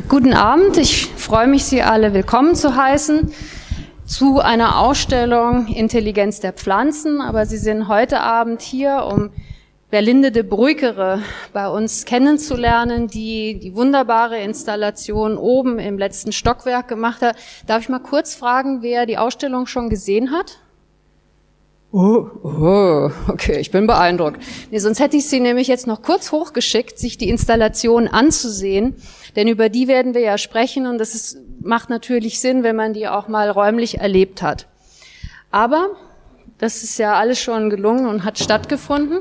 Guten Abend, ich freue mich, Sie alle willkommen zu heißen zu einer Ausstellung Intelligenz der Pflanzen. Aber Sie sind heute Abend hier, um Berlinde De Bruyckere bei uns kennenzulernen, die die wunderbare Installation oben im letzten Stockwerk gemacht hat. Darf ich mal kurz fragen, wer die Ausstellung schon gesehen hat? Oh, okay, ich bin beeindruckt. Nee, sonst hätte ich Sie nämlich jetzt noch kurz hochgeschickt, sich die Installation anzusehen, denn über die werden wir ja sprechen und macht natürlich Sinn, wenn man die auch mal räumlich erlebt hat. Aber das ist ja alles schon gelungen und hat stattgefunden.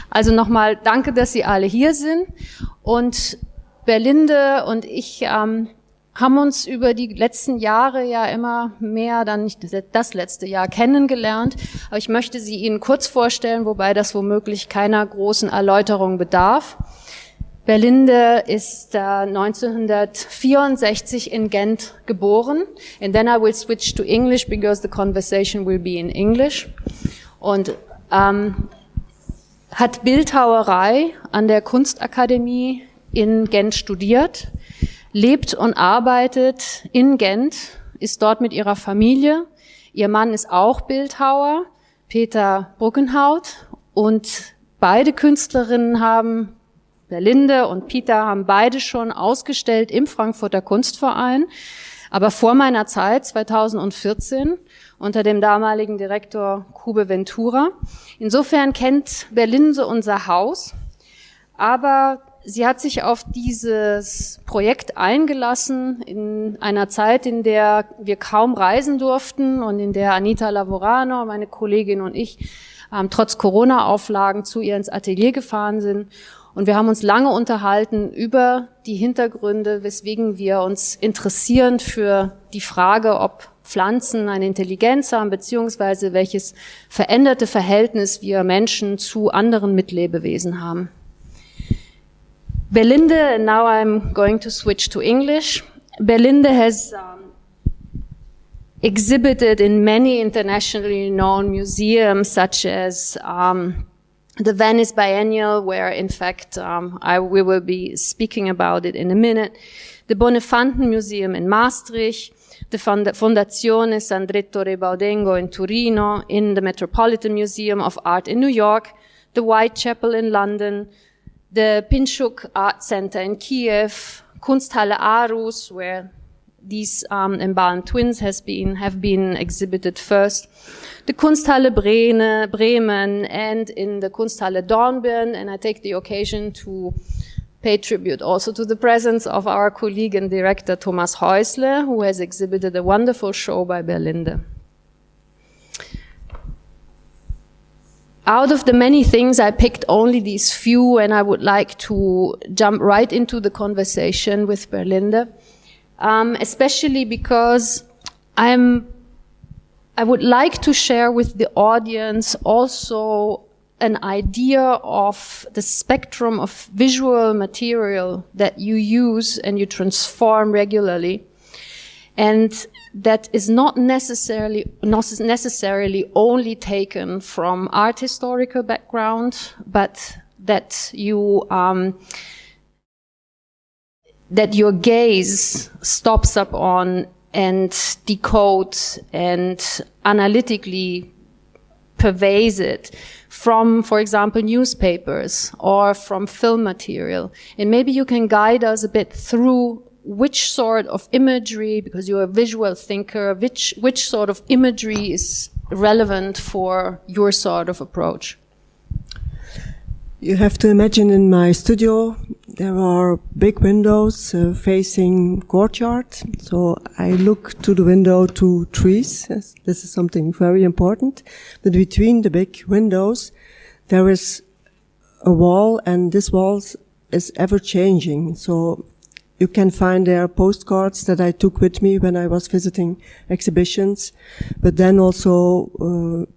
Also nochmal danke, dass Sie alle hier sind. Und Berlinde und ich haben uns über die letzten Jahre ja immer mehr, dann nicht das letzte Jahr, kennengelernt. Aber ich möchte sie Ihnen kurz vorstellen, wobei das womöglich keiner großen Erläuterung bedarf. Berlinde ist 1964 in Gent geboren. And then I will switch to English because the conversation will be in English. Und hat Bildhauerei an der Kunstakademie in Gent studiert, lebt und arbeitet in Gent, ist dort mit ihrer Familie. Ihr Mann ist auch Bildhauer, Peter Bruckenhaut, und beide Künstlerinnen Berlinde und Peter haben beide schon ausgestellt im Frankfurter Kunstverein, aber vor meiner Zeit, 2014, unter dem damaligen Direktor Kube Ventura. Insofern kennt Berlinde unser Haus, aber sie hat sich auf dieses Projekt eingelassen in einer Zeit, in der wir kaum reisen durften und in der Anita Lavorano, meine Kollegin, und ich trotz Corona-Auflagen zu ihr ins Atelier gefahren sind. Und wir haben uns lange unterhalten über die Hintergründe, weswegen wir uns interessieren für die Frage, ob Pflanzen eine Intelligenz haben, beziehungsweise welches veränderte Verhältnis wir Menschen zu anderen Mitlebewesen haben. Berlinde, and now I'm going to switch to English. Berlinde has exhibited in many internationally known museums, such as the Venice Biennial, where in fact we will be speaking about it in a minute, the Bonefanten Museum in Maastricht, the Fondazione Sandretto Rebaudengo in Torino, in the Metropolitan Museum of Art in New York, the Whitechapel in London, the Pinchuk Art Center in Kiev, Kunsthalle Aarhus, where these embalmed twins have been exhibited first, the Kunsthalle Bremen, and in the Kunsthalle Dornbirn. And I take the occasion to pay tribute also to the presence of our colleague and director Thomas Häusle, who has exhibited a wonderful show by Berlinde. Out of the many things, I picked only these few, and I would like to jump right into the conversation with Berlinde, especially because I would like to share with the audience also an idea of the spectrum of visual material that you use and you transform regularly, and that is not necessarily only taken from art historical background, but that that your gaze stops up on and decodes and analytically pervades it from, for example, newspapers or from film material. And maybe you can guide us a bit through which sort of imagery, because you're a visual thinker, which sort of imagery is relevant for your sort of approach? You have to imagine in my studio there are big windows facing courtyard. So I look to the window to trees. Yes, this is something very important. But between the big windows there is a wall, and this wall is ever changing. So you can find there postcards that I took with me when I was visiting exhibitions, but then also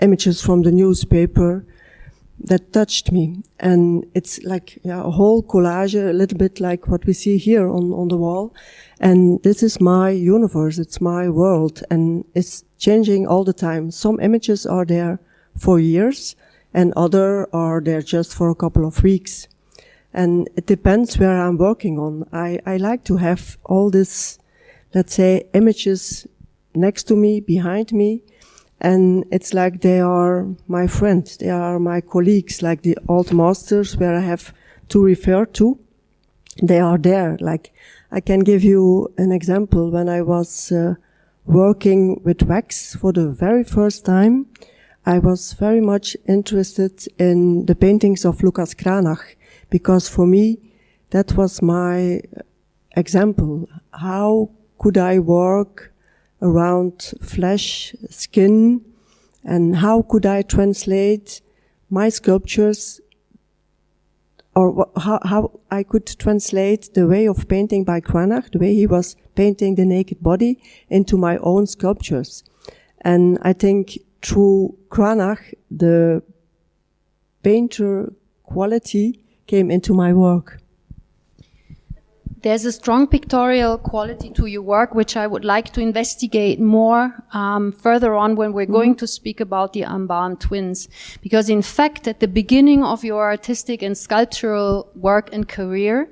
images from the newspaper that touched me. And it's like a whole collage, a little bit like what we see here on the wall. And this is my universe, it's my world, and it's changing all the time. Some images are there for years, and other are there just for a couple of weeks. And it depends where I'm working on. I like to have all this, let's say, images next to me, behind me, and it's like they are my friends, they are my colleagues, like the old masters where I have to refer to. They are there. Like, I can give you an example. When I was working with wax for the very first time, I was very much interested in the paintings of Lucas Cranach, because for me, that was my example. How could I work around flesh, skin, and how could I translate my sculptures, or how I could translate the way of painting by Cranach, the way he was painting the naked body, into my own sculptures. And I think through Cranach, the painter quality came into my work. There's a strong pictorial quality to your work, which I would like to investigate more further on when we're going to speak about the Embalmed Twins. Because in fact, at the beginning of your artistic and sculptural work and career,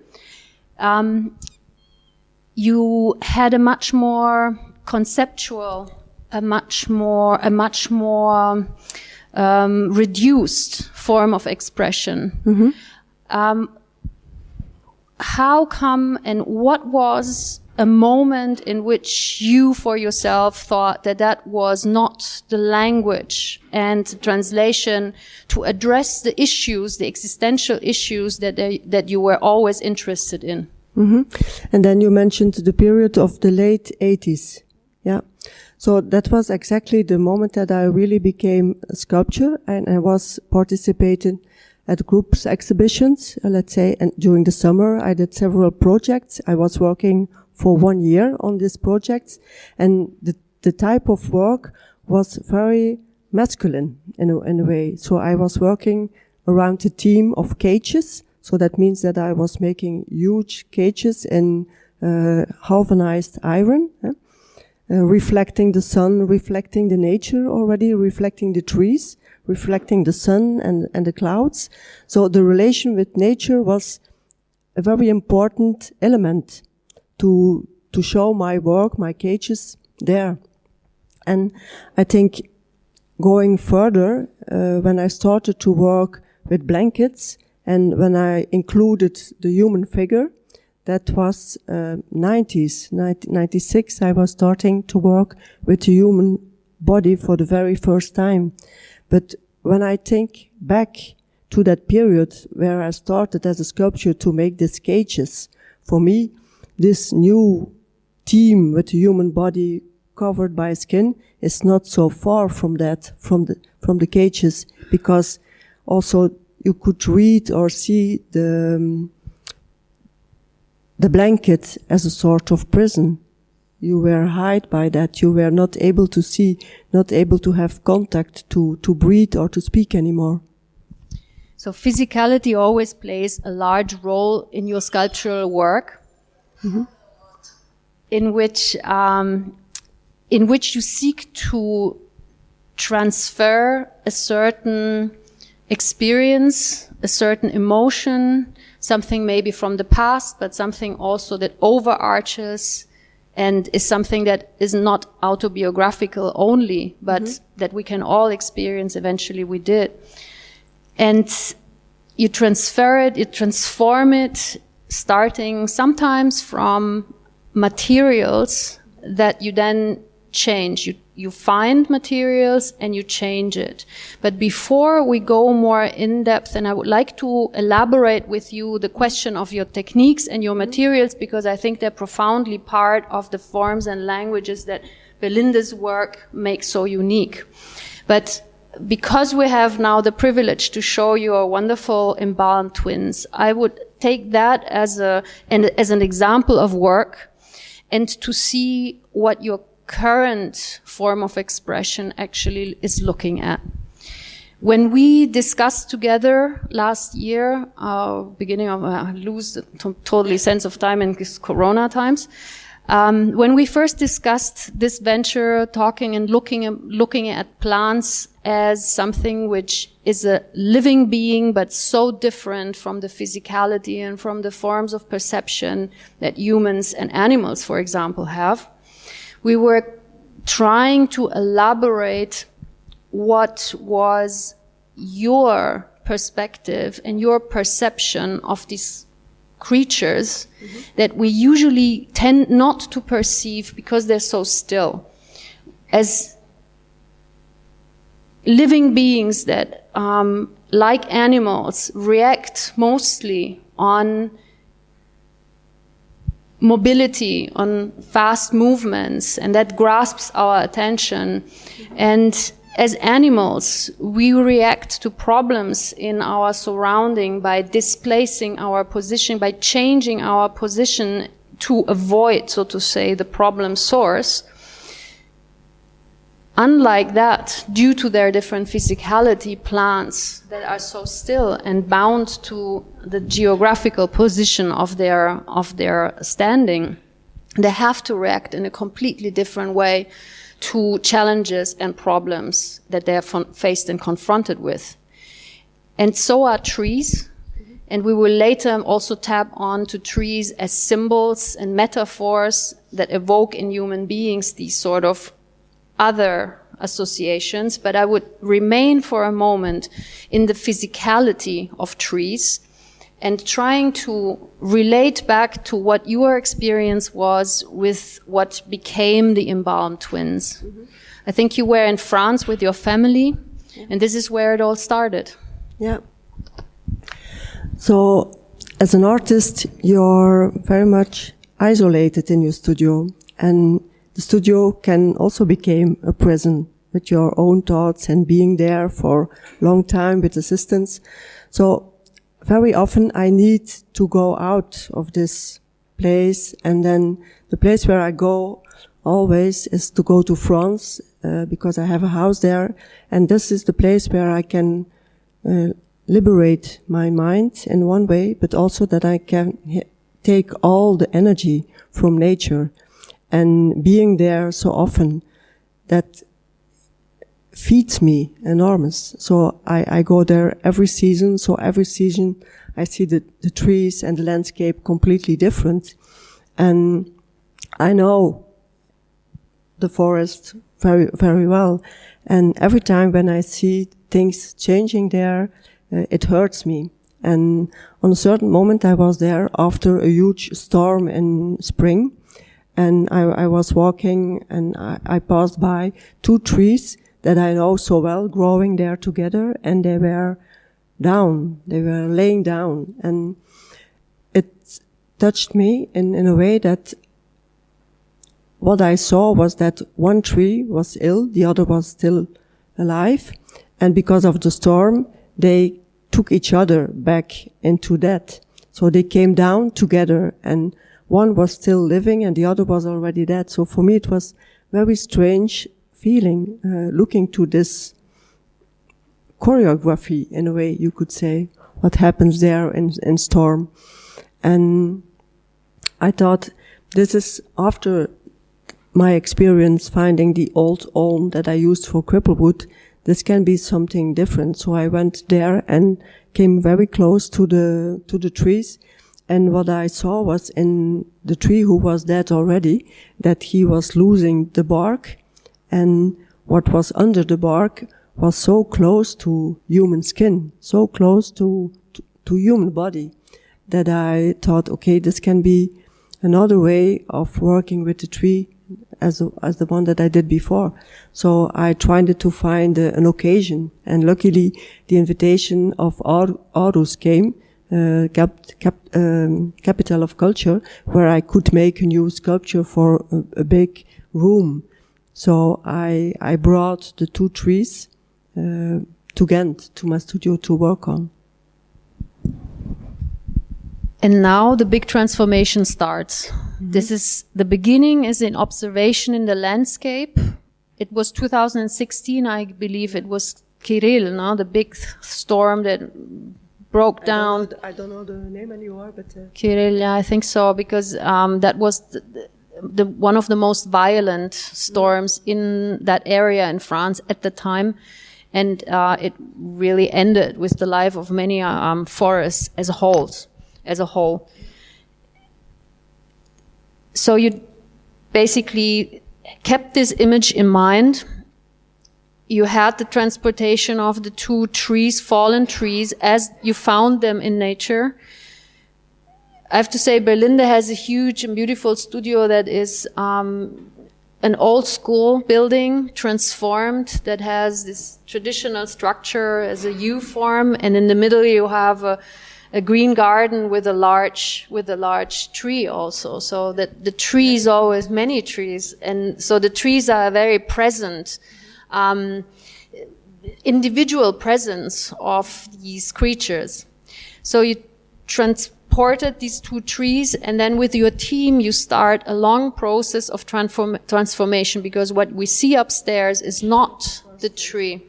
you had a much more conceptual, a much more reduced form of expression. How come, and what was a moment in which you for yourself thought that that was not the language and translation to address the issues, the existential issues that you were always interested in? And then you mentioned the period of the late 80s. Yeah. So that was exactly the moment that I really became a sculptor, and I was participating at groups exhibitions, let's say, and during the summer I did several projects. I was working for 1 year on these projects, and the type of work was very masculine in a way. So I was working around a theme of cages. So that means that I was making huge cages in galvanized iron, reflecting the sun, reflecting the nature already, reflecting the trees, reflecting the sun and the clouds. So the relation with nature was a very important element to show my work, my cages there. And I think going further, when I started to work with blankets and when I included the human figure, that was 96, I was starting to work with the human body for the very first time. But when I think back to that period where I started as a sculptor to make these cages, for me, this new theme with the human body covered by skin is not so far from that, from the cages, because also you could read or see the blanket as a sort of prison. You were hid by that. You were not able to see, not able to have contact, to breathe or to speak anymore. So physicality always plays a large role in your sculptural work, in which you seek to transfer a certain experience, a certain emotion, something maybe from the past, but something also that overarches and is something that is not autobiographical only, but that we can all experience. Eventually we did. And you transfer it, you transform it, starting sometimes from materials that you then change. You find materials and you change it. But before we go more in depth, and I would like to elaborate with you the question of your techniques and your materials, because I think they're profoundly part of the forms and languages that Berlinde's work makes so unique. But because we have now the privilege to show you our wonderful embalmed twins, I would take that as an example of work and to see what your current form of expression actually is looking at. When we discussed together last year, beginning of, I lose the totally sense of time in these Corona times, When we first discussed this venture, talking and looking at plants as something which is a living being, but so different from the physicality and from the forms of perception that humans and animals, for example, have, we were trying to elaborate what was your perspective and your perception of these creatures that we usually tend not to perceive because they're so still, as living beings that, like animals, react mostly on mobility, on fast movements, and that grasps our attention. And as animals, we react to problems in our surrounding by displacing our position, by changing our position to avoid, so to say, the problem source. Unlike that, due to their different physicality, plants that are so still and bound to the geographical position of their standing, they have to react in a completely different way to challenges and problems that they are faced and confronted with. And so are trees. And we will later also tap on to trees as symbols and metaphors that evoke in human beings these sort of other associations. But I would remain for a moment in the physicality of trees and trying to relate back to what your experience was with what became the Embalmed Twins. I think you were in France with your family, and this is where it all started. Yeah. So, as an artist, you're very much isolated in your studio, and the studio can also become a prison with your own thoughts and being there for a long time with assistants. So, very often I need to go out of this place, and then the place where I go always is to go to France, because I have a house there, and this is the place where I can liberate my mind in one way, but also that I can take all the energy from nature, and being there so often that feeds me enormous. So I go there every season. So every season I see the trees and the landscape completely different. And I know the forest very, very well. And every time when I see things changing there, it hurts me. And on a certain moment I was there after a huge storm in spring. And I was walking, and I passed by 2 trees that I know so well growing there together, and they were down. They were laying down. And it touched me in a way that what I saw was that one tree was ill, the other was still alive. And because of the storm, they took each other back into death. So they came down together, and one was still living and the other was already dead. So for me it was very strange feeling, looking to this choreography, in a way you could say, what happens there in storm. And I thought, this is after my experience finding the old ulm that I used for cripplewood, this can be something different. So I went there and came very close to the trees. And what I saw was in the tree who was dead already, that he was losing the bark, and what was under the bark was so close to human skin, so close to human body, that I thought, okay, this can be another way of working with the tree as the one that I did before. So I tried to find an occasion, and luckily the invitation of Aarhus came, capital of culture, where I could make a new sculpture for a big room. So I brought the 2 trees to Ghent, to my studio, to work on. And now the big transformation starts. Mm-hmm. This is, the beginning is in observation in the landscape. It was 2016, I believe it was Kirill, no? The big storm that broke down. I don't know the name anymore, but... Kirill, yeah, I think so, because that was one of the most violent storms in that area in France at the time. And it really ended with the life of many forests as a whole. So you basically kept this image in mind. You had the transportation of the two trees, fallen trees, as you found them in nature. I have to say, Berlinde has a huge and beautiful studio that is an old school building transformed, that has this traditional structure as a U form, and in the middle you have a green garden with a large tree also. So that the trees, always many trees, and so the trees are very present, individual presence of these creatures. So you transported these two trees, and then with your team you start a long process of transformation, because what we see upstairs is not the tree.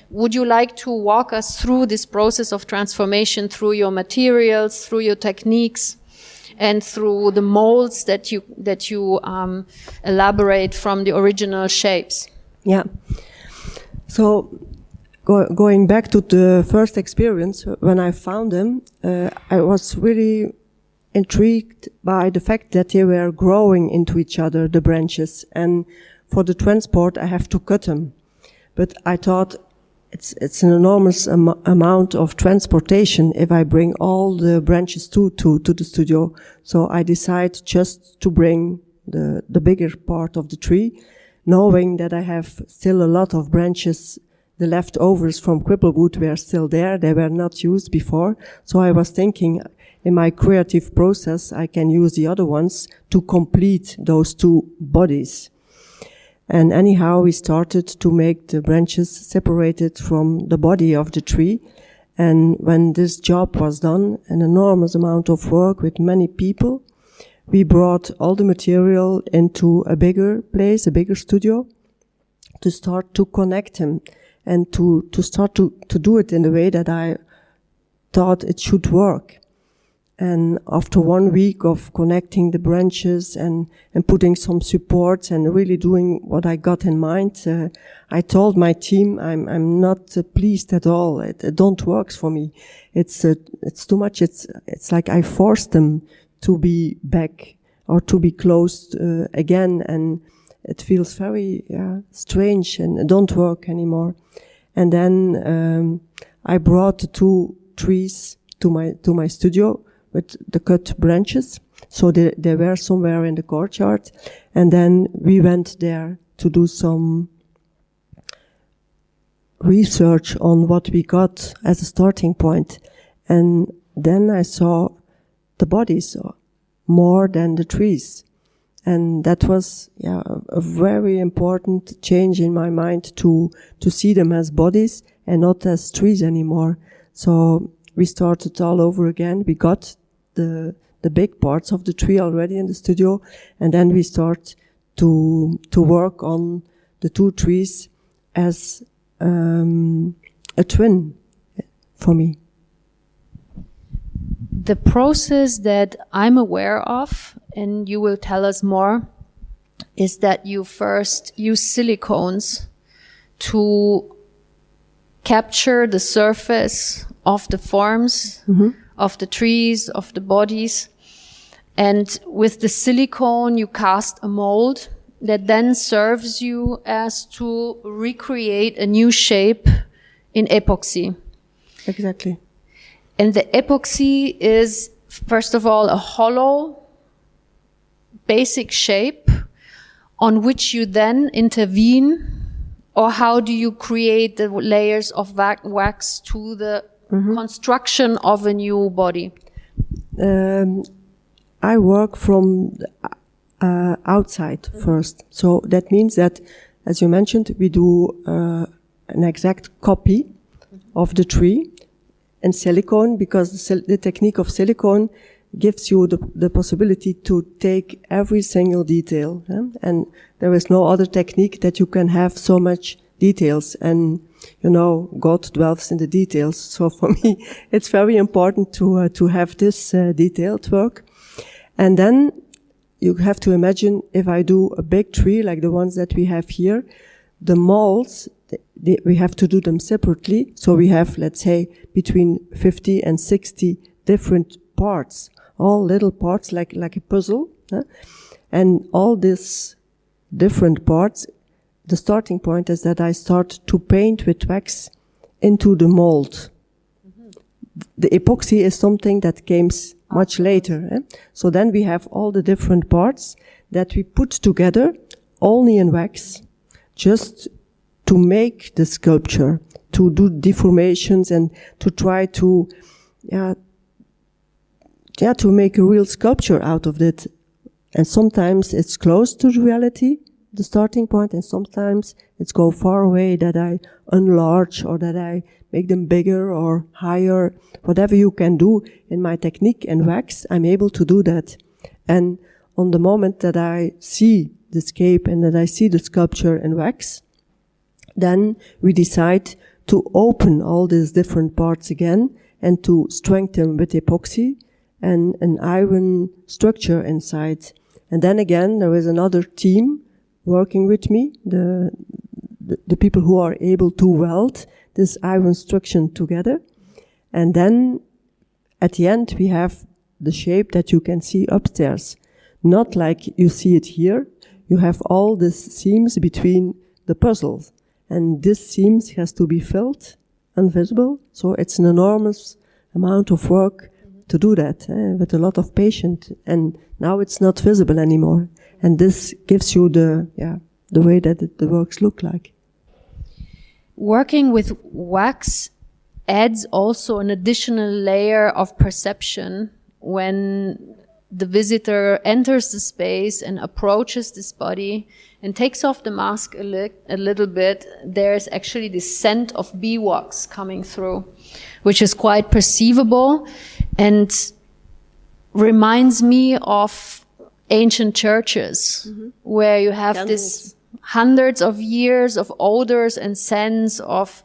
Would you like to walk us through this process of transformation, through your materials, through your techniques, and through the molds that you elaborate from the original shapes? Yeah. So going back to the first experience, when I found them, I was really intrigued by the fact that they were growing into each other, the branches, and for the transport I have to cut them. But I thought it's an enormous amount of transportation if I bring all the branches to the studio. So I decided just to bring the bigger part of the tree, knowing that I have still a lot of branches. The leftovers from cripplewood were still there. They were not used before. So I was thinking, in my creative process, I can use the other ones to complete those two bodies. And anyhow, we started to make the branches separated from the body of the tree. And when this job was done, an enormous amount of work with many people, we brought all the material into a bigger place, a bigger studio, to start to connect them. And to start to do it in the way that I thought it should work. And after 1 week of connecting the branches and putting some supports and really doing what I got in mind, I told my team I'm not pleased at all. It don't work for me. It's too much. It's like I forced them to be back or to be closed again, and it feels very strange and it don't work anymore. And then I brought the two trees to my studio with the cut branches. So they were somewhere in the courtyard. And then we went there to do some research on what we got as a starting point. And then I saw the bodies more than the trees. And that was a very important change in my mind to see them as bodies and not as trees anymore. So we started all over again. We got the big parts of the tree already in the studio, and then we start to work on the two trees as a twin for me. The process that I'm aware of, and you will tell us more, is that you first use silicones to capture the surface of the forms, of the trees, of the bodies. And with the silicone, you cast a mold that then serves you as to recreate a new shape in epoxy. Exactly. And the epoxy is, first of all, a hollow, basic shape on which you then intervene, or how do you create the layers of wax to the construction of a new body? I work from outside first. So that means that, as you mentioned, we do an exact copy of the tree in silicone, because the technique of silicone gives you the possibility to take every single detail. And there is no other technique that you can have so much details. And, you know, God dwells in the details. So for me, it's very important to have this detailed work. And then you have to imagine if I do a big tree like the ones that we have here, the molds, we have to do them separately. So we have, let's say, between 50 and 60 different parts, all little parts like a puzzle. And all these different parts, the starting point is that I start to paint with wax into the mold. The epoxy is something that came much later. So then we have all the different parts that we put together only in wax, just to make the sculpture, to do deformations and to try to, to make a real sculpture out of it. And sometimes it's close to reality, the starting point, and sometimes it's go far away that I enlarge or that I make them bigger or higher. Whatever you can do in my technique and wax, I'm able to do that. And on the moment that I see the scape and that I see the sculpture in wax, then we decide to open all these different parts again and to strengthen with epoxy and an iron structure inside. And then again, there is another team working with me, the people who are able to weld this iron structure together. And then at the end, we have the shape that you can see upstairs. Not like you see it here. You have all these seams between the puzzles. And this seams has to be filled, invisible. So it's an enormous amount of work to do that with a lot of patience. And now it's not visible anymore. And this gives you the way that the works look like. Working with wax adds also an additional layer of perception when the visitor enters the space and approaches this body and takes off the mask a little bit. There's actually this scent of beeswax coming through, which is quite perceivable and reminds me of ancient churches where you have this hundreds of years of odors and scents of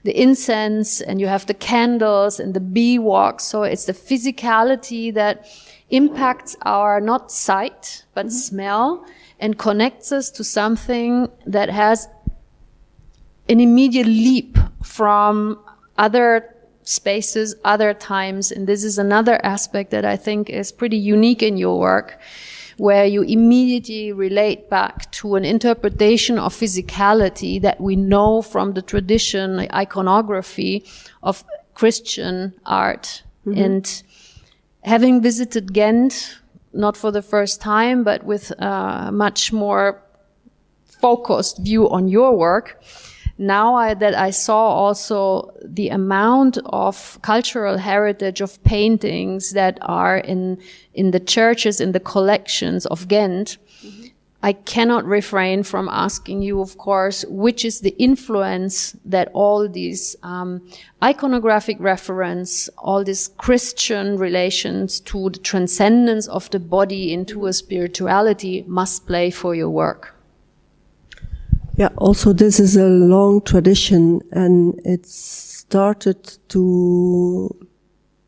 the incense, and you have the candles and the beeswax. So it's the physicality that impacts our not sight but smell and connects us to something that has an immediate leap from other spaces, other times. And this is another aspect that I think is pretty unique in your work, where you immediately relate back to an interpretation of physicality that we know from the tradition, iconography of Christian art. And having visited Ghent, not for the first time, but with a much more focused view on your work, now that I saw also the amount of cultural heritage of paintings that are in the churches, in the collections of Ghent, I cannot refrain from asking you, of course, which is the influence that all these iconographic reference, all these Christian relations to the transcendence of the body into a spirituality must play for your work. Yeah, also this is a long tradition, and it started to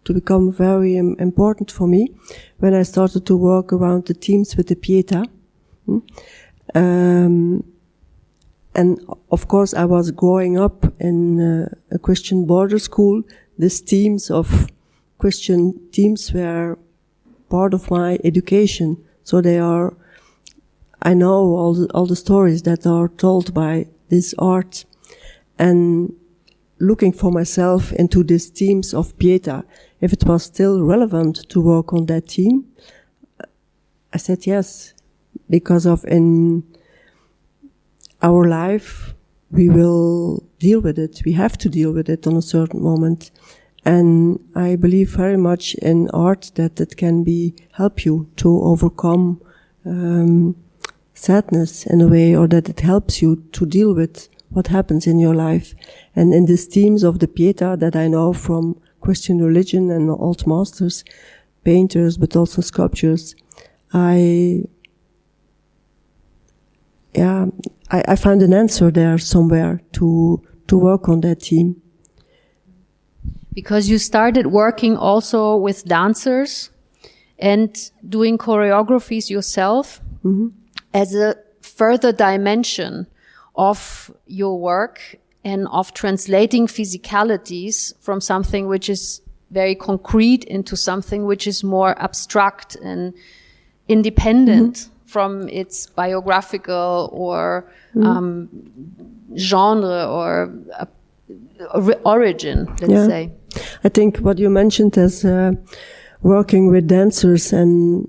become very important for me when I started to work around the themes with the Pietà. And of course I was growing up in a Christian border school. These themes of Christian themes were part of my education, so I know all the stories that are told by this art, and looking for myself into these themes of Pietà, if it was still relevant to work on that theme, I said yes, because in our life we will deal with it. We have to deal with it on a certain moment, and I believe very much in art that it can help you to overcome sadness in a way, or that it helps you to deal with what happens in your life. And in these themes of the Pietà that I know from Christian religion and old masters, painters, but also sculptors, I found an answer there somewhere to work on that theme. Because you started working also with dancers, and doing choreographies yourself as a further dimension of your work and of translating physicalities from something which is very concrete into something which is more abstract and independent from its biographical or genre or origin, let's say. I think what you mentioned as working with dancers and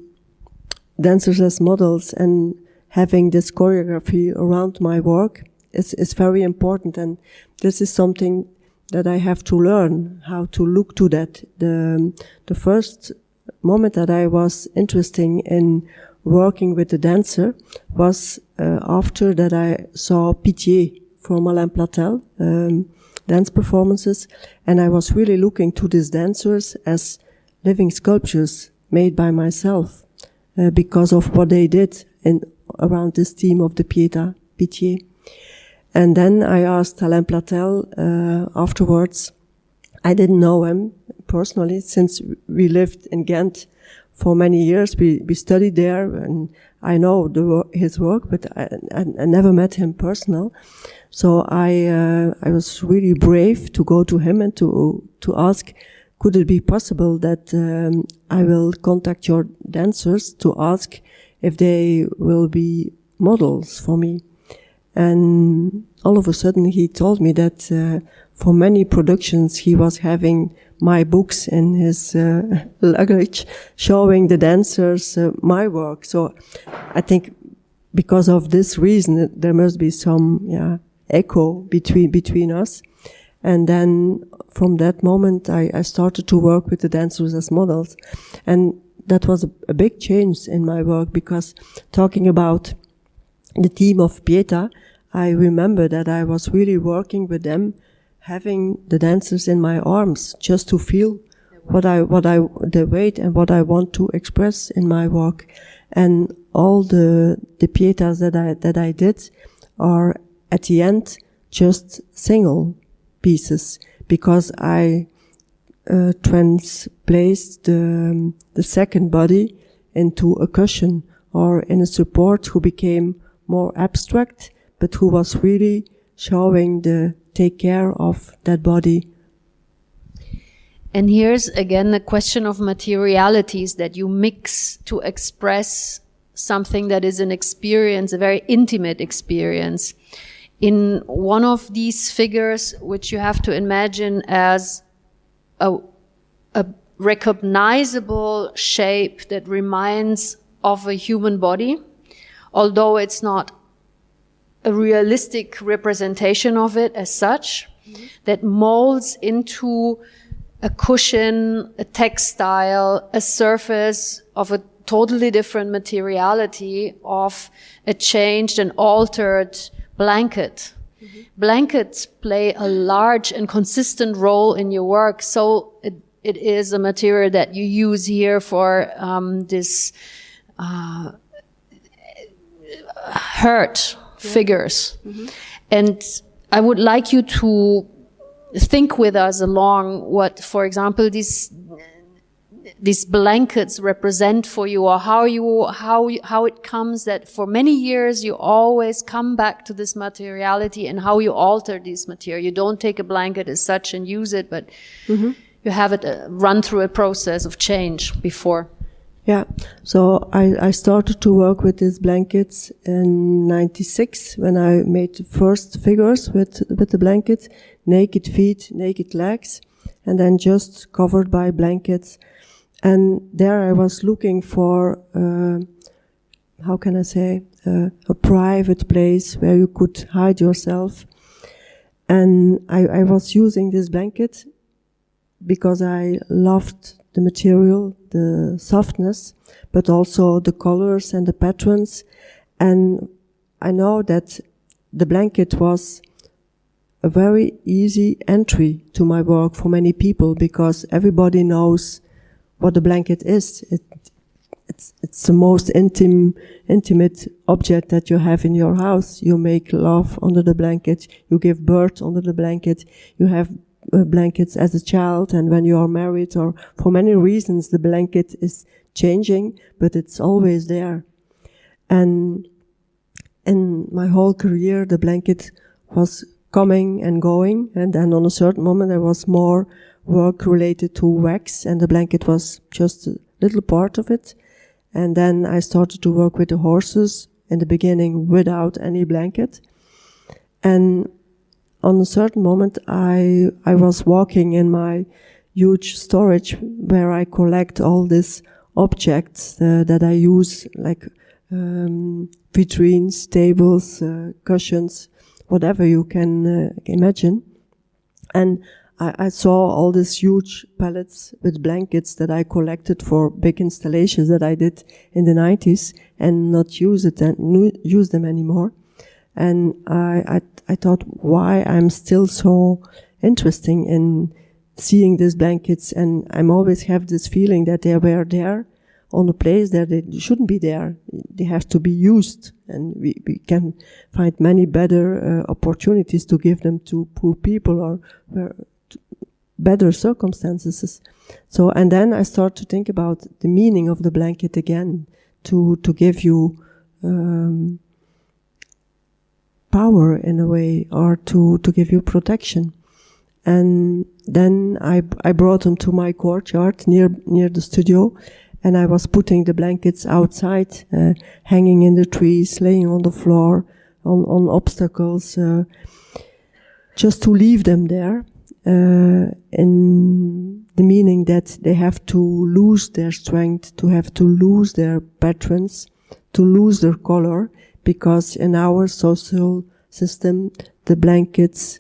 dancers as models and having this choreography around my work is very important, and this is something that I have to learn how to look to that. The first moment that I was interested in working with the dancer was after that I saw Pitié from Alain Platel, dance performances, and I was really looking to these dancers as living sculptures made by myself because of what they did around this theme of the Pitié. And then I asked Alain Platel afterwards. I didn't know him personally since we lived in Ghent for many years. We studied there, and I know his work, but I never met him personal. So I was really brave to go to him and to ask, could it be possible that I will contact your dancers to ask if they will be models for me? And all of a sudden he told me that for many productions he was having my books in his luggage, showing the dancers my work. So I think because of this reason there must be some echo between us. And then from that moment I started to work with the dancers as models. And that was a big change in my work, because talking about the theme of Pietà, I remember that I was really working with them, having the dancers in my arms, just to feel the weight and what I want to express in my work. And all the Pietas that I did are at the end just single pieces, because I transplaced the second body into a cushion or in a support who became more abstract, but who was really showing the take care of that body. And here's again the question of materialities that you mix to express something that is an experience, a very intimate experience. In one of these figures, which you have to imagine as a recognizable shape that reminds of a human body, although it's not a realistic representation of it as such, that molds into a cushion, a textile, a surface of a totally different materiality, of a changed and altered blanket. Blankets play a large and consistent role in your work, so it is a material that you use here for this hurt figures. And I would like you to think with us along what, for example, these blankets represent for you, or how it comes that for many years you always come back to this materiality, and how you alter this material. You don't take a blanket as such and use it, but you have it run through a process of change before. Yeah, so I started to work with these blankets in 96 when I made the first figures with the blanket, naked feet, naked legs, and then just covered by blankets. And there I was looking for, how can I say, a private place where you could hide yourself. And I was using this blanket because I loved the material, the softness, but also the colors and the patterns. And I know that the blanket was a very easy entry to my work for many people, because everybody knows what the blanket is. It's the most intimate object that you have in your house. You make love under the blanket, you give birth under the blanket, you have blankets as a child, and when you are married, or for many reasons, the blanket is changing, but it's always there. And in my whole career, the blanket was coming and going, and then on a certain moment there was more work related to wax, and the blanket was just a little part of it. And then I started to work with the horses in the beginning without any blanket. And on a certain moment, I was walking in my huge storage where I collect all these objects that I use, like vitrines, tables, cushions, whatever you can imagine. And I saw all these huge pallets with blankets that I collected for big installations that I did in the 90s and not use them anymore. And I thought, why I'm still so interested in seeing these blankets, and I'm always have this feeling that they were there on a place that they shouldn't be there. They have to be used, and we can find many better opportunities to give them to poor people or better circumstances. So, and then I start to think about the meaning of the blanket again, to give you power in a way, or to give you protection. And then I brought them to my courtyard near the studio, and I was putting the blankets outside, hanging in the trees, laying on the floor, on obstacles, just to leave them there, in the meaning that they have to lose their strength, to have to lose their patterns, to lose their color, because in our social system, the blankets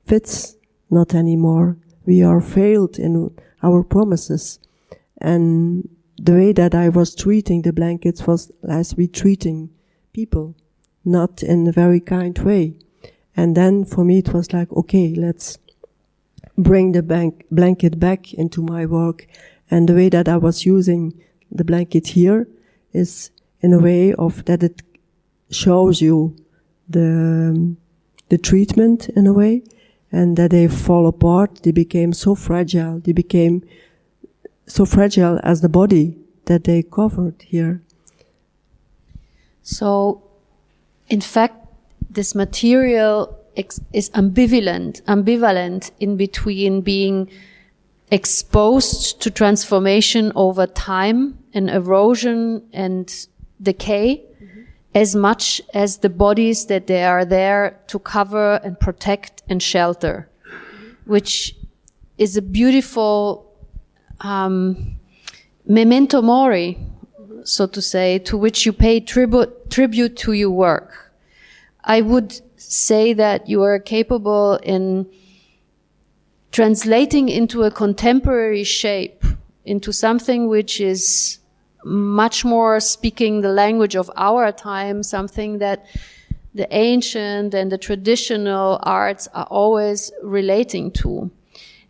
fits not anymore. We are failed in our promises. And the way that I was treating the blankets was as we treating people, not in a very kind way. And then for me it was like, okay, let's bring the blanket back into my work. And the way that I was using the blanket here is in a way of that it shows you the treatment in a way, and that they fall apart. They became so fragile. They became so fragile as the body that they covered here. So, in fact, this material is ambivalent in between being exposed to transformation over time and erosion and decay, as much as the bodies that they are there to cover and protect and shelter, which is a beautiful memento mori, so to say, to which you pay tribute to your work. I would say that you are capable in translating into a contemporary shape, into something which is much more speaking the language of our time, something that the ancient and the traditional arts are always relating to.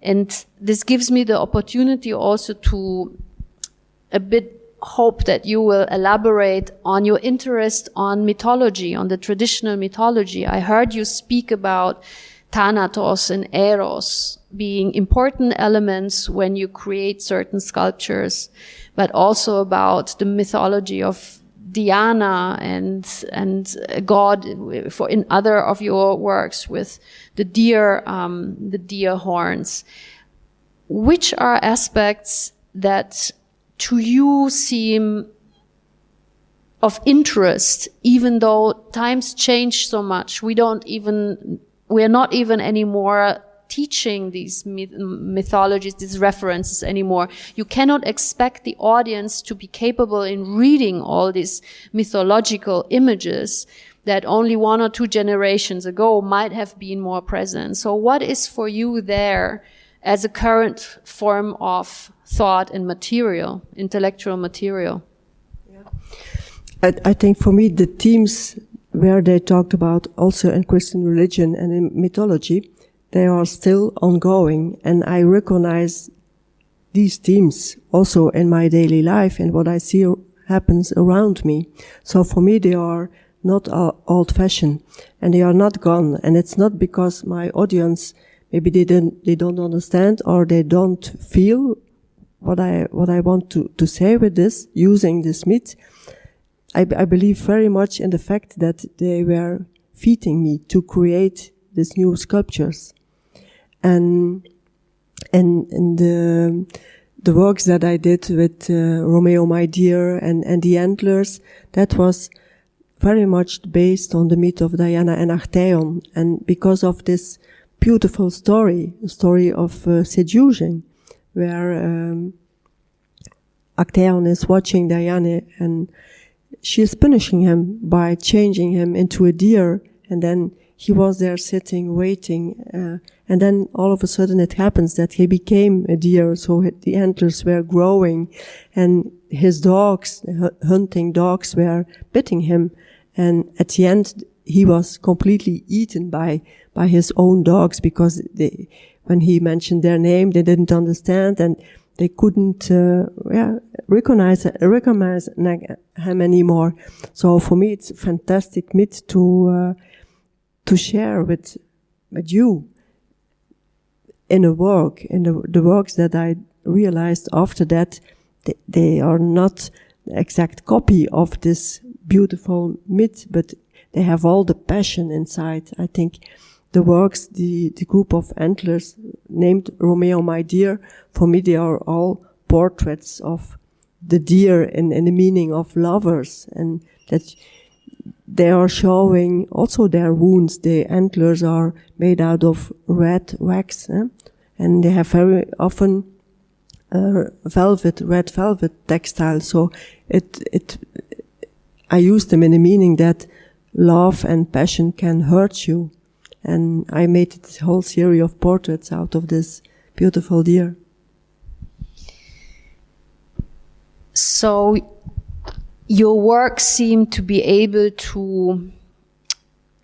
And this gives me the opportunity also to a bit hope that you will elaborate on your interest on mythology, on the traditional mythology. I heard you speak about Thanatos and Eros being important elements when you create certain sculptures, but also about the mythology of Diana and God for in other of your works with the deer horns. Which are aspects that to you seem of interest, even though times change so much? We're not even anymore teaching these mythologies, these references anymore. You cannot expect the audience to be capable in reading all these mythological images that only 1 or 2 generations ago might have been more present. So what is for you there as a current form of thought and material, intellectual material? Yeah. I think for me the themes where they talked about also in Christian religion and in mythology, they are still ongoing, and I recognize these themes also in my daily life and what I see happens around me. So for me they are not old-fashioned, and they are not gone. And it's not because my audience maybe they don't understand or they don't feel what I want to say with this, using this myth, I believe very much in the fact that they were feeding me to create these new sculptures. And the works that I did with Romeo My Dear and the Antlers, that was very much based on the myth of Diana and Actaeon. And because of this beautiful story, a story of seduction, where Actaeon is watching Diana and she is punishing him by changing him into a deer, and then he was there sitting, waiting, and then all of a sudden it happens that he became a deer, so the antlers were growing, and his dogs, hunting dogs, were biting him, and at the end he was completely eaten by his own dogs, because when he mentioned their name, they didn't understand, and they couldn't recognize him anymore. So for me, it's a fantastic myth to share with you in a work, in the works that I realized after that they are not the exact copy of this beautiful myth, but they have all the passion inside. I think the works, the group of antlers named Romeo My Dear, for me they are all portraits of the deer in the meaning of lovers, and that they are showing also their wounds. The antlers are made out of red wax, and they have very often red velvet textile. So I use them in the meaning that love and passion can hurt you. And I made this whole series of portraits out of this beautiful deer. So your work seemed to be able to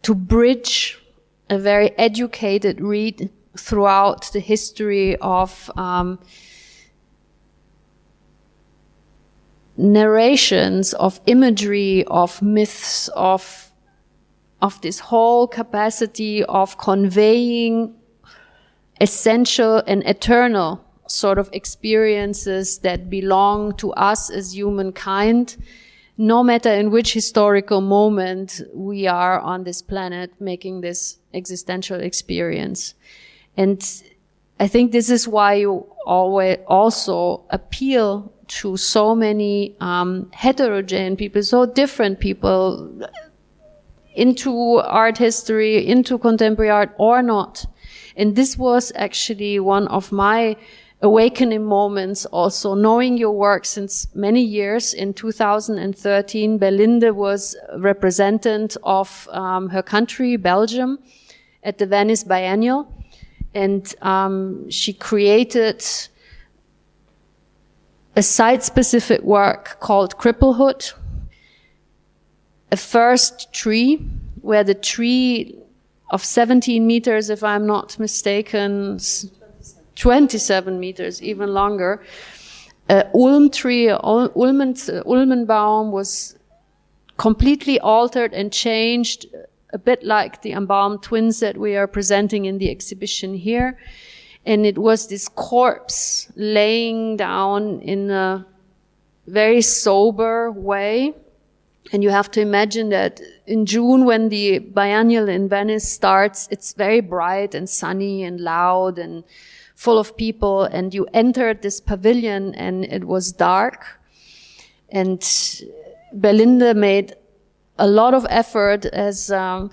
bridge a very educated read throughout the history of narrations, of imagery, of myths, of this whole capacity of conveying essential and eternal sort of experiences that belong to us as humankind, no matter in which historical moment we are on this planet making this existential experience. And I think this is why you always also appeal to so many heterogeneous people, so different people, into art history, into contemporary art or not. And this was actually one of my awakening moments also, knowing your work since many years. In 2013, Berlinde was representative of her country, Belgium, at the Venice Biennial. And she created a site-specific work called Cripplehood, a first tree, where the tree of 17 meters, if I'm not mistaken, 27 meters, even longer, Ulm tree, Ulmenbaum, was completely altered and changed, a bit like the embalmed twins that we are presenting in the exhibition here. And it was this corpse laying down in a very sober way. And you have to imagine that in June, when the biennial in Venice starts, it's very bright and sunny and loud and full of people. And you entered this pavilion and it was dark. And Berlinde made a lot of effort, as I've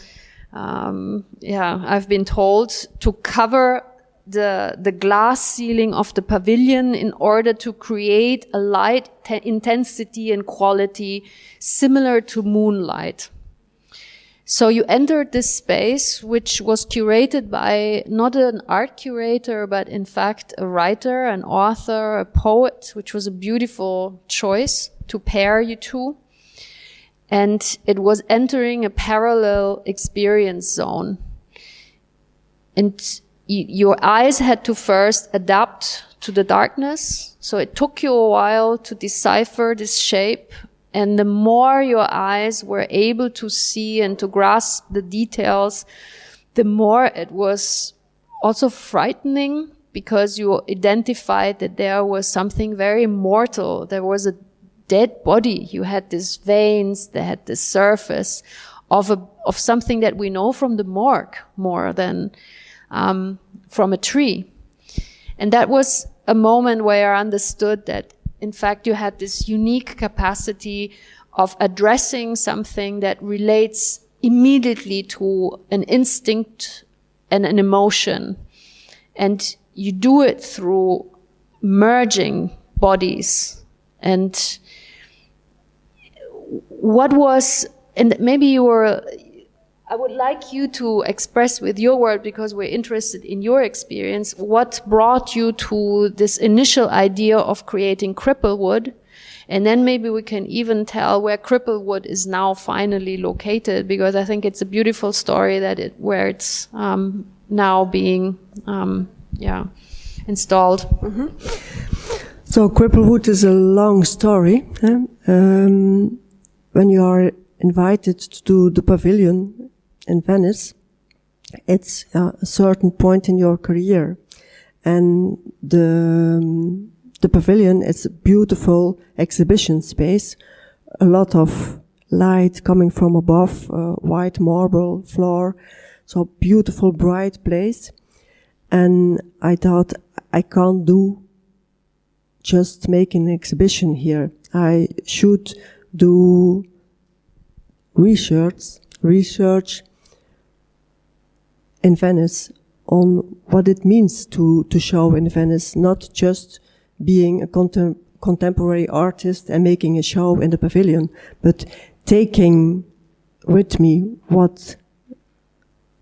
been told, to cover the glass ceiling of the pavilion in order to create a light intensity and quality similar to moonlight. So you entered this space, which was curated by not an art curator, but in fact a writer, an author, a poet, which was a beautiful choice to pair you two. And it was entering a parallel experience zone. And your eyes had to first adapt to the darkness. So it took you a while to decipher this shape. And the more your eyes were able to see and to grasp the details, the more it was also frightening, because you identified that there was something very mortal. There was a dead body. You had these veins, they had this surface of something that we know from the morgue more than from a tree. And that was a moment where I understood that, in fact, you had this unique capacity of addressing something that relates immediately to an instinct and an emotion. And you do it through merging bodies. And what was, and maybe I would like you to express with your word, because we're interested in your experience, what brought you to this initial idea of creating Cripplewood. And then maybe we can even tell where Cripplewood is now finally located, because I think it's a beautiful story where it's now being installed. Mm-hmm. So Cripplewood is a long story. When you are invited to the pavilion in Venice, it's a certain point in your career, and the pavilion is a beautiful exhibition space, a lot of light coming from above, white marble floor, so beautiful, bright place. And I thought, I can't do just make an exhibition here. I should do research in Venice on what it means to show in Venice, not just being a contemporary artist and making a show in the pavilion, but taking with me what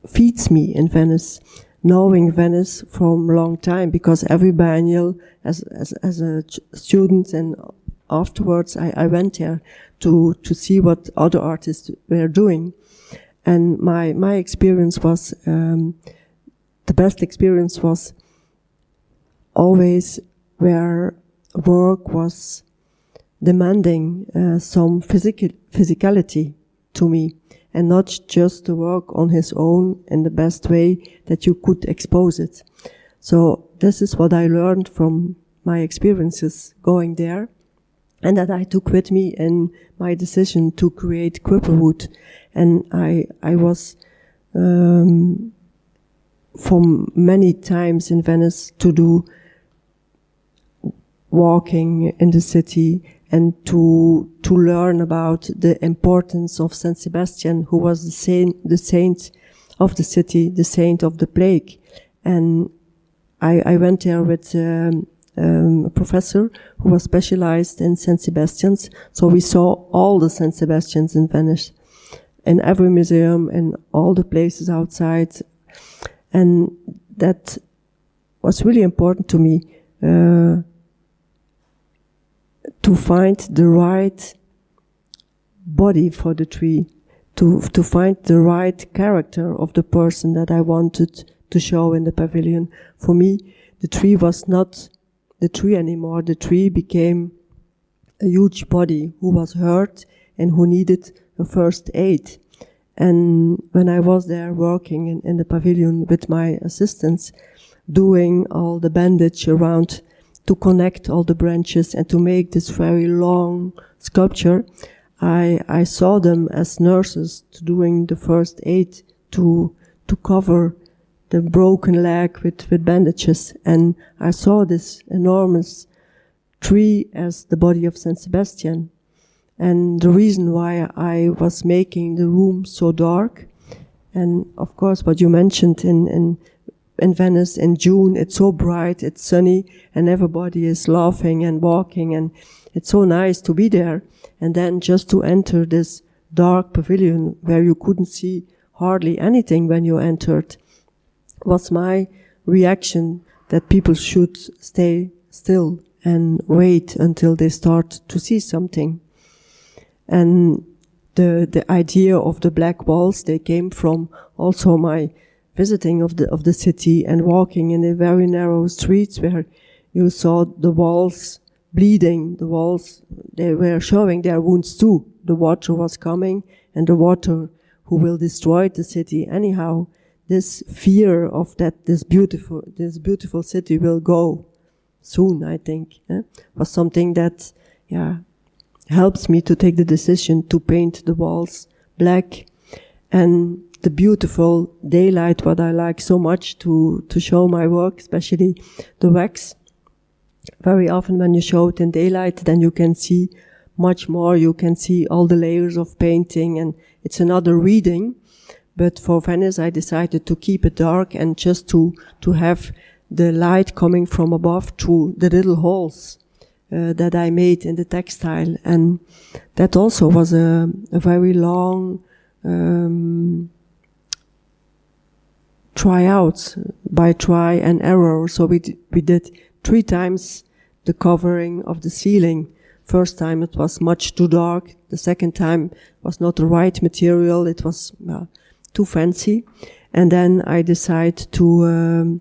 feeds me in Venice, knowing Venice from a long time, because every biennial as a student and afterwards I went there to see what other artists were doing. And my experience was, the best experience was always where work was demanding some physicality to me, and not just to work on his own in the best way that you could expose it. So this is what I learned from my experiences going there, and that I took with me in my decision to create Cripplewood. And I was from many times in Venice to do walking in the city and to learn about the importance of Saint Sebastian, who was the saint of the city, the saint of the plague. And I went there with a professor who was specialized in Saint Sebastians. So we saw all the Saint Sebastians in Venice, in every museum and all the places outside. And that was really important to me, to find the right body for the tree, to find the right character of the person that I wanted to show in the pavilion. For me, the tree was not the tree anymore. The tree became a huge body who was hurt and who needed a first aid. And when I was there working in the pavilion with my assistants, doing all the bandage around to connect all the branches and to make this very long sculpture, I saw them as nurses doing the first aid to cover the broken leg with bandages. And I saw this enormous tree as the body of Saint Sebastian. And the reason why I was making the room so dark, and of course what you mentioned in Venice in June, it's so bright, it's sunny, and everybody is laughing and walking, and it's so nice to be there. And then just to enter this dark pavilion where you couldn't see hardly anything when you entered, was my reaction that people should stay still and wait until they start to see something. And the idea of the black walls, they came from also my visiting of the city and walking in the very narrow streets where you saw the walls bleeding. The walls, they were showing their wounds too. The water was coming, and the water who will destroy the city anyhow, this fear of that this beautiful city will go soon, I think, was something that, helps me to take the decision to paint the walls black. And the beautiful daylight, what I like so much to show my work, especially the wax. Very often when you show it in daylight, then you can see much more. You can see all the layers of painting, and it's another reading. But for Venice, I decided to keep it dark and just to have the light coming from above through the little holes that I made in the textile. And that also was a very long tryouts by try and error. So we did 3 times the covering of the ceiling. First time it was much too dark. The second time was not the right material. It was too fancy. And then I decided to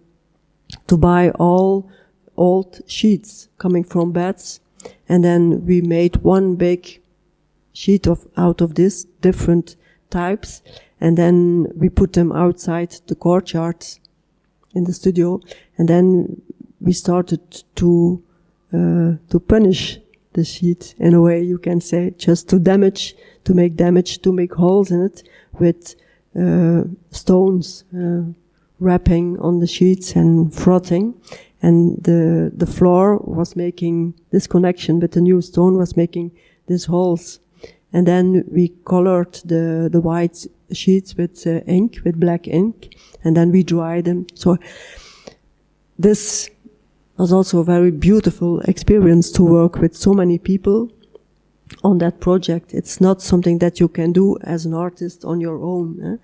buy all old sheets coming from beds. And then we made one big sheet out of this, different types. And then we put them outside the courtyard in the studio. And then we started to punish the sheet in a way, you can say, just to make holes in it with stones wrapping on the sheets and frothing. And the floor was making this connection with the new stone, was making these holes. And then we colored the white sheets with ink, with black ink, and then we dried them. So this was also a very beautiful experience to work with so many people on that project. It's not something that you can do as an artist on your own.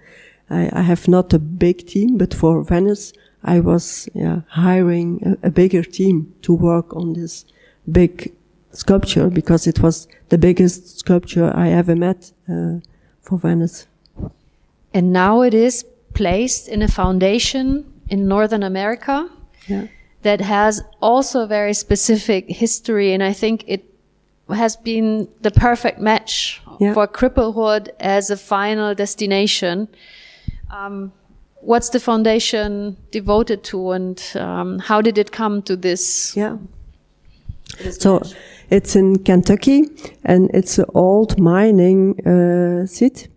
I have not a big team, but for Venice, I was hiring a bigger team to work on this big sculpture, because it was the biggest sculpture I ever met for Venice. And now it is placed in a foundation in Northern America that has also a very specific history, and I think it has been the perfect match for Cripplewood as a final destination. What's the foundation devoted to, and how did it come to this? So it's in Kentucky, and it's an old mining site.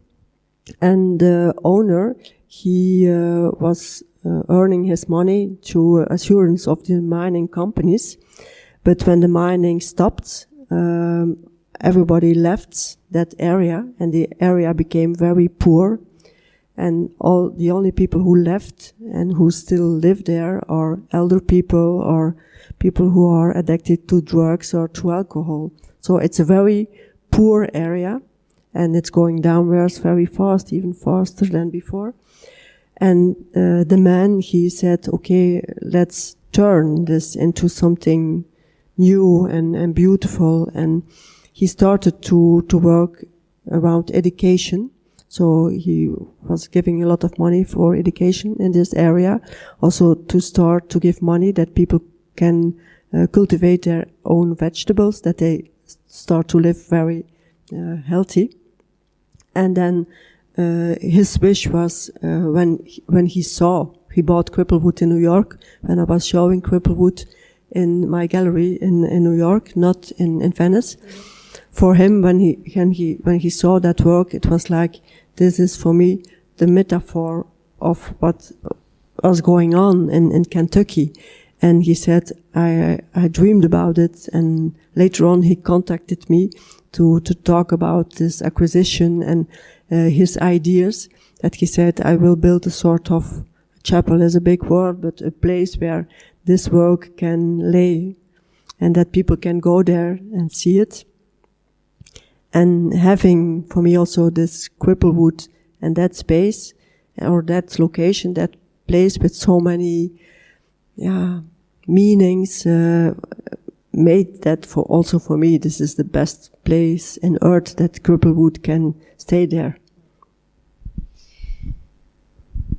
And the owner, he was earning his money through assurance of the mining companies. But when the mining stopped, everybody left that area, and the area became very poor. And the only people who left and who still live there are elder people or people who are addicted to drugs or to alcohol. So it's a very poor area, and it's going downwards very fast, even faster than before. And the man, he said, okay, let's turn this into something new and beautiful. And he started to work around education. So he was giving a lot of money for education in this area. Also to start to give money that people can cultivate their own vegetables, that they start to live very healthy. And then his wish was when he bought Cripplewood in New York, when I was showing Cripplewood in my gallery in New York, not in Venice. For him, when he saw that work, it was like, this is for me the metaphor of what was going on in Kentucky. And he said, I dreamed about it, and later on he contacted me to talk about this acquisition and his ideas, that he said, I will build a sort of chapel, is a big word, but a place where this work can lay, and that people can go there and see it. And having, for me also, this Cripplewood and that space, or that location, that place with so many meanings, made that also for me, this is the best place in earth that Cripplewood can stay there.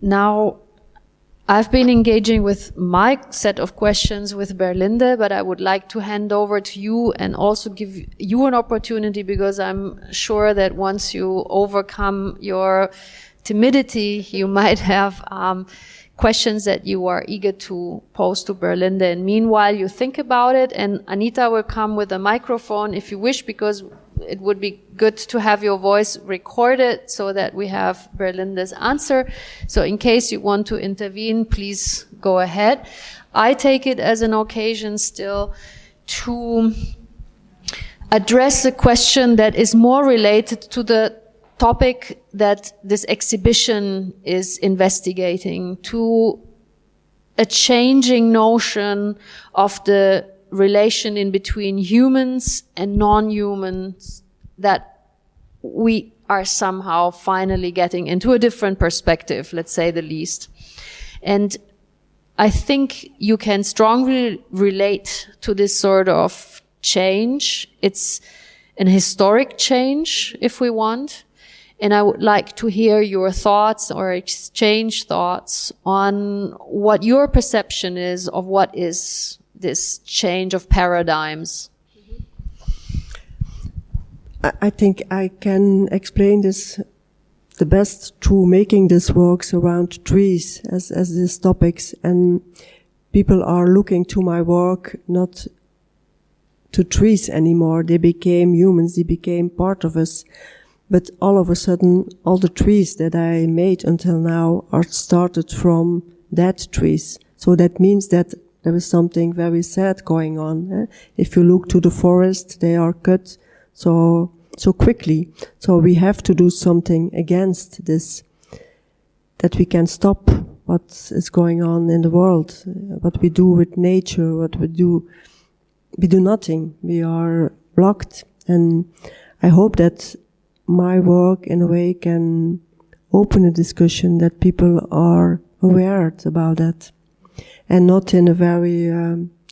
Now, I've been engaging with my set of questions with Berlinde, but I would like to hand over to you and also give you an opportunity, because I'm sure that once you overcome your timidity, you might have questions that you are eager to pose to Berlinde. And meanwhile, you think about it, and Anita will come with a microphone if you wish, because it would be good to have your voice recorded so that we have Berlinde's answer. So in case you want to intervene, please go ahead. I take it as an occasion still to address a question that is more related to the topic that this exhibition is investigating, to a changing notion of the relation in between humans and non-humans that we are somehow finally getting into a different perspective, let's say the least. And I think you can strongly relate to this sort of change. It's an historic change, if we want. And I would like to hear your thoughts or exchange thoughts on what your perception is of what is this change of paradigms. I think I can explain this the best through making these works around trees as these topics, and people are looking to my work not to trees anymore. They became humans, they became part of us. But all of a sudden, all the trees that I made until now are started from dead trees. So that means that there is something very sad going on. If you look to the forest, they are cut so quickly. So we have to do something against this, that we can stop what is going on in the world, what we do with nature, what we do nothing. We are blocked. And I hope that my work in a way can open a discussion, that people are aware about that, and not in a very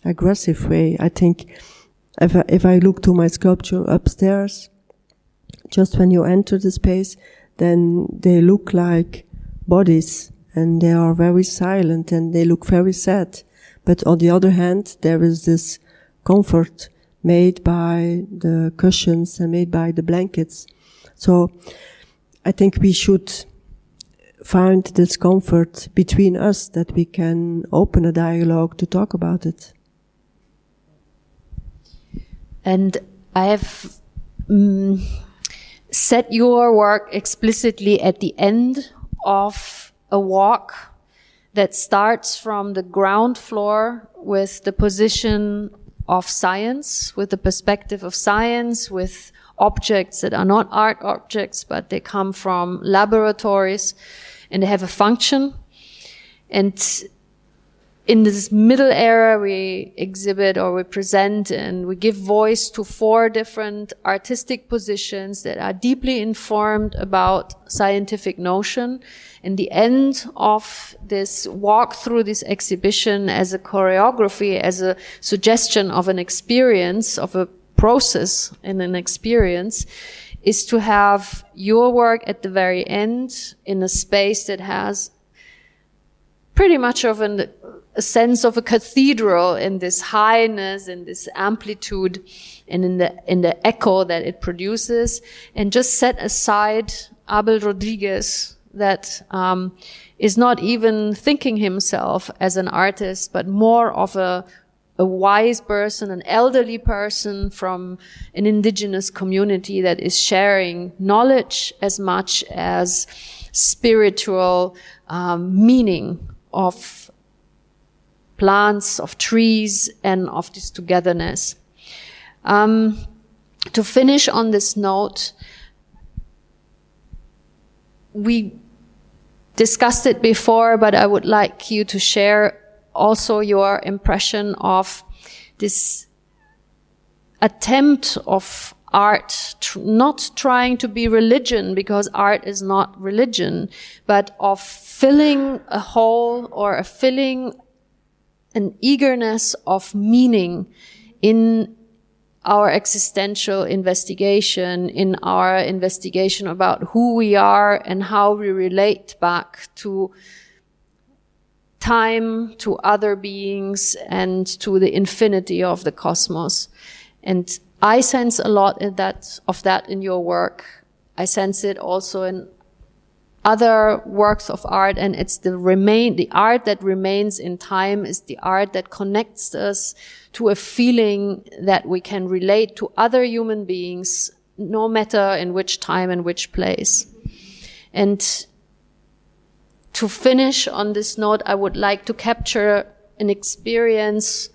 aggressive way. I think if I look to my sculpture upstairs, just when you enter the space, then they look like bodies, and they are very silent, and they look very sad. But on the other hand, there is this comfort made by the cushions and made by the blankets. So I think we should find this comfort between us, that we can open a dialogue to talk about it. And I have set your work explicitly at the end of a walk that starts from the ground floor with the position of science, with the perspective of science, with objects that are not art objects, but they come from laboratories and they have a function. And in this middle area, we exhibit or we present and we give voice to 4 different artistic positions that are deeply informed about scientific notion. And the end of this walk through this exhibition as a choreography, as a suggestion of an experience, of a process and an experience, is to have your work at the very end in a space that has pretty much of a sense of a cathedral, in this highness and this amplitude and in the echo that it produces, and just set aside Abel Rodriguez, that is not even thinking himself as an artist, but more of a wise person, an elderly person from an indigenous community that is sharing knowledge as much as spiritual meaning of plants, of trees, and of this togetherness. To finish on this note, we discussed it before, but I would like you to share also your impression of this attempt of art, not trying to be religion, because art is not religion, but of filling a hole or filling an eagerness of meaning in our existential investigation, in our investigation about who we are and how we relate back to time, to other beings, and to the infinity of the cosmos. And I sense a lot of that in your work. I sense it also in other works of art, and it's the art that remains in time is the art that connects us to a feeling that we can relate to other human beings, no matter in which time and which place. And to finish on this note, I would like to capture an experience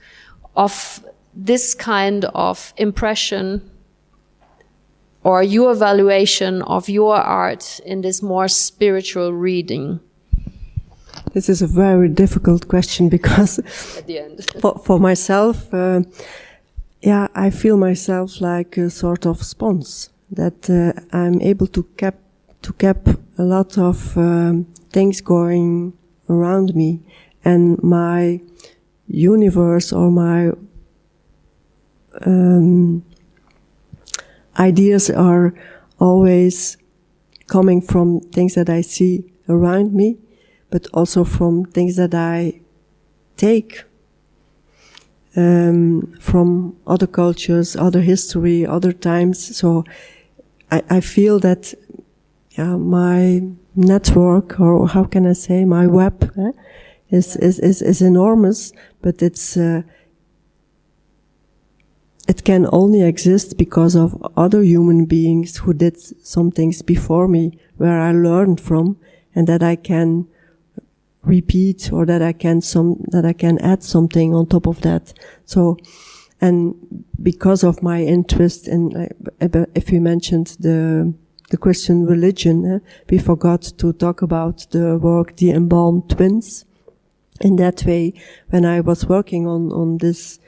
of this kind of impression or your evaluation of your art in this more spiritual reading. This is a very difficult question because at the end. for myself, I feel myself like a sort of sponge that I'm able to cap a lot of things going around me, and my universe or my ideas are always coming from things that I see around me, but also from things that I take from other cultures, other history, other times. So I feel that my network, or how can I say, my web, is enormous, but it can only exist because of other human beings who did some things before me, where I learned from, and that I can repeat, or that I can add something on top of that. So, and because of my interest in, if you mentioned the Christian religion, we forgot to talk about the work, the Embalmed Twins. In that way, when I was working on this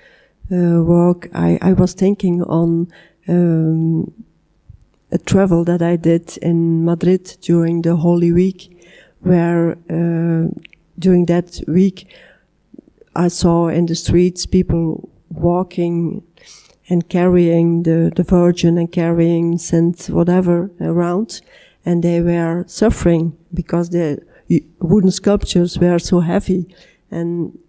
work, I was thinking on a travel that I did in Madrid during the Holy Week, where during that week I saw in the streets people walking and carrying the Virgin and carrying Saint whatever around, and they were suffering because the wooden sculptures were so heavy. And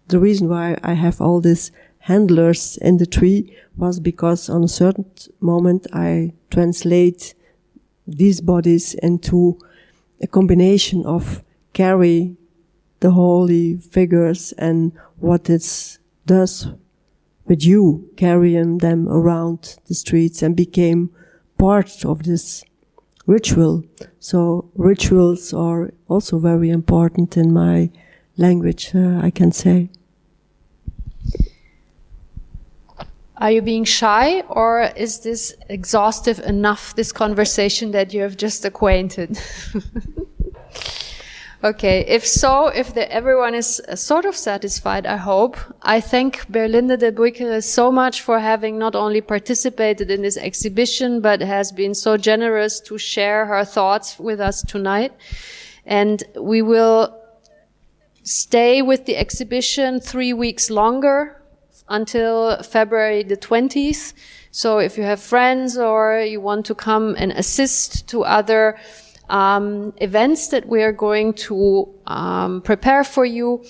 the reason why I have all these handlers in the tree was because on a certain moment I translate these bodies into a combination of carry the holy figures and what it does with you carrying them around the streets, and became part of this ritual. So rituals are also very important in my language, I can say. Are you being shy, or is this exhaustive enough, this conversation that you have just acquainted? Okay, if so, everyone is sort of satisfied, I hope. I thank Berlinde De Bruyckere so much for having not only participated in this exhibition, but has been so generous to share her thoughts with us tonight. And we will stay with the exhibition 3 weeks longer, until February the 20th. So if you have friends or you want to come and assist to other events that we are going to prepare for you,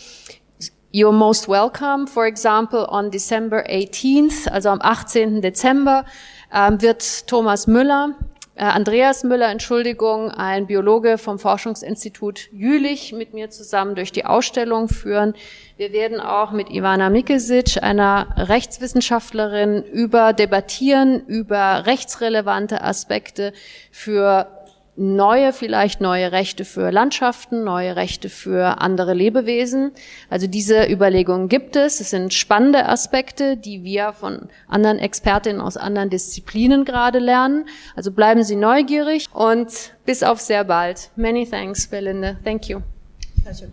you're most welcome. For example, on December 18th, also am 18. Dezember, wird Andreas Müller, ein Biologe vom Forschungsinstitut Jülich, mit mir zusammen durch die Ausstellung führen. Wir werden auch mit Ivana Mikesic, einer Rechtswissenschaftlerin, debattieren über rechtsrelevante Aspekte für vielleicht neue Rechte für Landschaften, neue Rechte für andere Lebewesen. Also diese Überlegungen gibt es. Es sind spannende Aspekte, die wir von anderen Expertinnen aus anderen Disziplinen gerade lernen. Also bleiben Sie neugierig und bis auf sehr bald. Many thanks, Berlinde. Thank you. Pleasure.